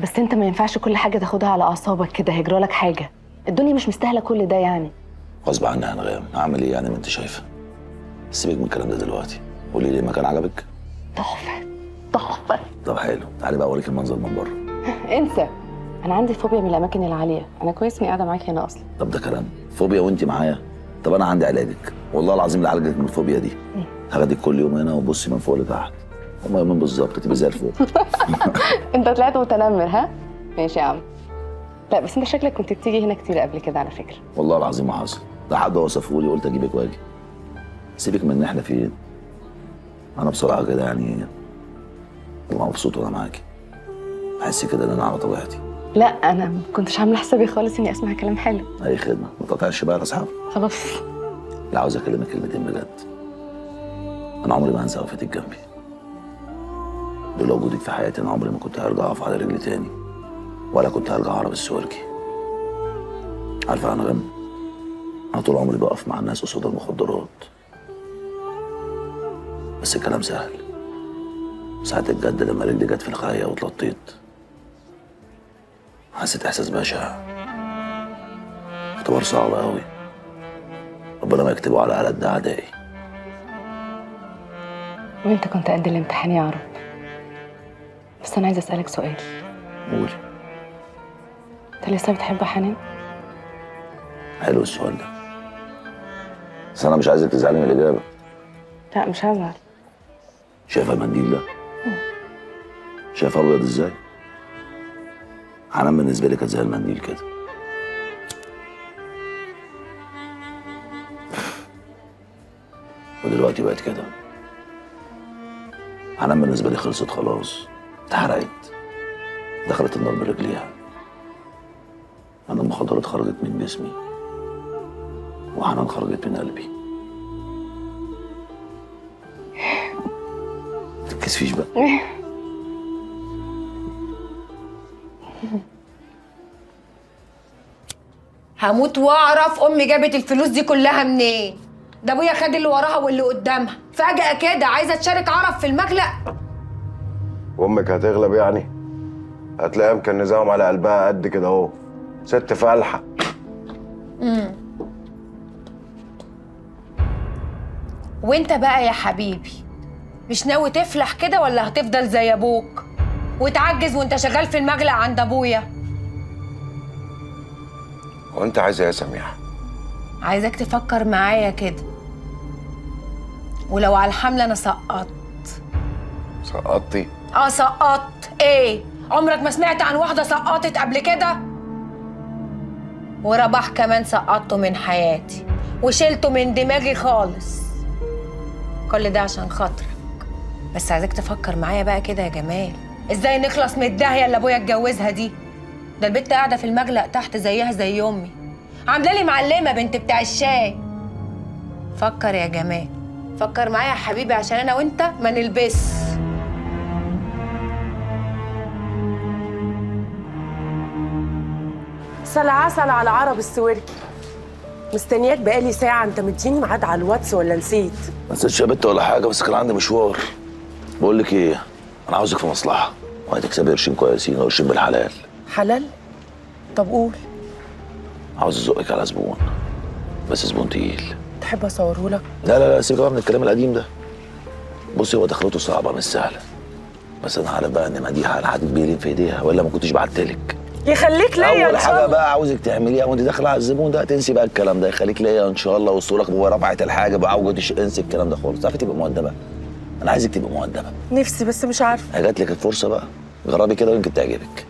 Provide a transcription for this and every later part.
بس انت ما ينفعش كل حاجه تاخدها على اعصابك كده، هيجرالك حاجه. الدنيا مش مستاهله كل ده يعني. غصب عني يا انغام، اعمل ايه يعني؟ ما انت شايفه. سيبك من الكلام ده دلوقتي، قولي لي المكان عجبك؟ تحفه تحفه. طب حلو، تعالي بقى اوريك المنظر من بره. انسى، انا عندي فوبيا من الاماكن العاليه، انا كويس اني قاعده معاك هنا اصلا. طب ده كلام فوبيا وانت معايا؟ طب انا عندي علاجك، والله العظيم اللي عالجك من الفوبيا دي. هاخدك كل يوم هنا وبصي من فوق لتحت، هما يومين بالظبط تبقي زي الفل. انت طلعت متنمر ها؟ ماشي يا عم. لا بس انت شكلك كنت بتيجي هنا كتير قبل كده على فكره. والله العظيم ما حصل، ده حد وصفهولي قلت اجيبك واجي. سيبك من ان احنا فين، انا بصراحه كده يعني ببقى مبسوط وانا معاكي، بحس كده ان انا على طبيعتي. لا انا ما كنتش عامله حسابي خالص اني اسمع كلام حلو. اي خدمه، ما تقطعش بقى يا اصحاب. خلاص. لا عاوز اكلمك كلمتين بجد. انا عمري ما هنسى وقفتك جنبي، لولا وجودك في حياتي انا عمري ما كنت هرجع اقف على رجلي تاني، ولا كنت هرجع اهرب السواركي. عارفه يا انغام، انا طول عمري بقف مع الناس قصاد المخدرات، بس الكلام سهل. ساعة الجد لما رجلي جت في الخاية واتلطيت، حسيت احساس بشع. اختبار صعب قوي، ربنا ما يكتبه على قد اعدائي. وانت كنت قد الامتحان يا رب. بس انا عايزه اسالك سؤال. قولي. انت لسه بتحب حنان؟ حلو السؤال ده، بس انا مش عايزك تزعلي من الاجابه. لا مش هزعل. شايفه المنديل ده؟ شايفه ابيض ازاي؟ حنان بالنسبه لي كانت زي المنديل كده. ودلوقتي بقت كده. حنان بالنسبه لي خلصت خلاص، اتحرقت، دخلت النار برجليها. انا المخدرات خرجت من جسمي، وحنان خرجت من قلبي. متتكسفيش بقى. هموت واعرف امي جابت الفلوس دي كلها منين. ده ابويا خد اللي وراها واللي قدامها فجأة كده عايزه تشارك عرب في المجلق. وامك هتغلب يعني؟ هتلاقيها مكنزاهم على قلبها قد كده اهو، ست فالحه. وانت بقى يا حبيبي مش ناوي تفلح كده ولا هتفضل زي ابوك وتعجز وانت شغال في المجلق عند ابويا؟ هو انت عايزه ايه يا سميحه؟ عايزك تفكر معايا كده. ولو على الحمل انا سقطت. سقطتي؟ سقطت. ايه عمرك ما سمعت عن واحده سقطت قبل كده؟ ورباح كمان سقطته من حياتي وشلته من دماغي خالص. كل ده عشان خاطرك. بس عايزك تفكر معايا بقى كده يا جمال، ازاي نخلص من الداهيه اللي ابويا اتجوزها دي؟ ده البت قاعده في المجلق تحت زيها زي امي، عامله لي معلمه بنت بتاع الشاي. فكر يا جمال، فكر معايا يا حبيبي عشان انا وانت ما نلبس. صلاة عسل على عرب السويركي. مستنياك بقالي ساعة، انت مديني ميعاد على الواتس ولا نسيت؟ ما نسيتش يا بت ولا حاجه، بس كان عندي مشوار. بقول لك ايه، انا عاوزك في مصلحه وهتكسبي قرشين كويسين وقرشين بالحلال. حلال؟ طب قول. عاوز ازقك على زبون، بس زبون تقيل. تحب اصوره لك؟ لا لا لا، سيبك بقى من الكلام القديم ده. بصي هو دخلته صعبه مش سهله، بس انا عارف بقى ان مديحه الحديد بيلين في ايديها والا ما كنتش بعتلك. يخليك ليا اول ان شاء حاجه الله. بقى عاوزك تعمليها وانت داخله على الزبون ده، تنسي بقى الكلام ده. يخليك ليا ان شاء الله وصولك ورفعه الحاجب وعوجه، انسي الكلام ده خالص. تعرفي تبقى مؤدبه، انا عايزك تبقى مؤدبه. نفسي بس مش عارفه. جات لك الفرصه بقى، جربي كده ويمكن تعجبك.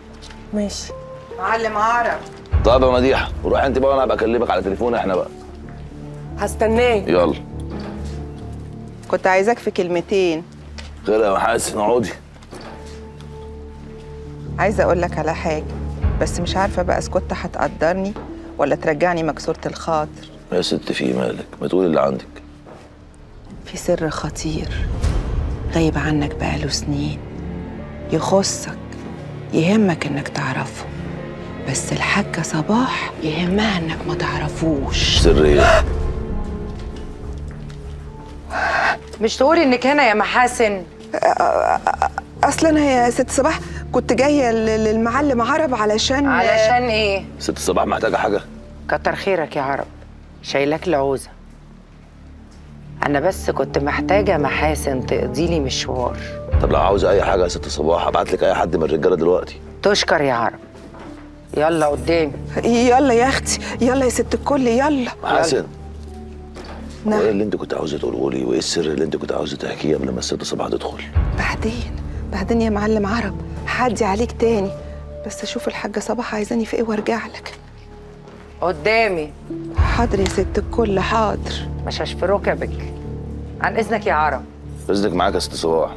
ماشي. معلم عرب. طيب يا مديحه روحي انت بقى، وانا هبقى اكلمك على تليفون احنا بقى. هستناك. يلا. كنت عايزاك في كلمتين. خير يا محاسن، اقعدي. عايزه اقول لك على حاجه، بس مش عارفه بقى اسكت هتقدرني ولا ترجعني مكسوره الخاطر. يا ست في مالك، ما تقولي اللي عندك. في سر خطير غايب عنك بقاله سنين، يخصك، يهمك انك تعرفه، بس الحاجه صباح يهمها انك ما تعرفوش. سر ايه؟ مش تقولي انك هنا يا محاسن؟ اصلا انا يا ست صباح كنت جايه للمعلم عرب علشان ايه؟ ست صباح محتاجه حاجه؟ كتر خيرك يا عرب، شايلك العوزة. أنا بس كنت محتاجة محاسن تقضي لي مشوار. طب لو عاوزه اي حاجه يا ست صباح ابعت لك اي حد من الرجاله دلوقتي. تشكر يا عرب. يلا قدامي. يلا يا اختي، يلا يا ست الكل، يلا. محاسن، نعم. وايه اللي انت كنت عاوزه تقوله لي، وايه السر اللي انت كنت عاوزه تحكيه قبل ما الست صباح تدخل؟ بعدين يا معلم عرب، هعدي عليك تاني، بس اشوف الحاجه صباح عايزاني في ايه وارجع لك. قدامي. حاضر يا ست الكل، حاضر. مش هشفي ركبك. عن إذنك يا عرب. اذنك معاك يا ست صباح.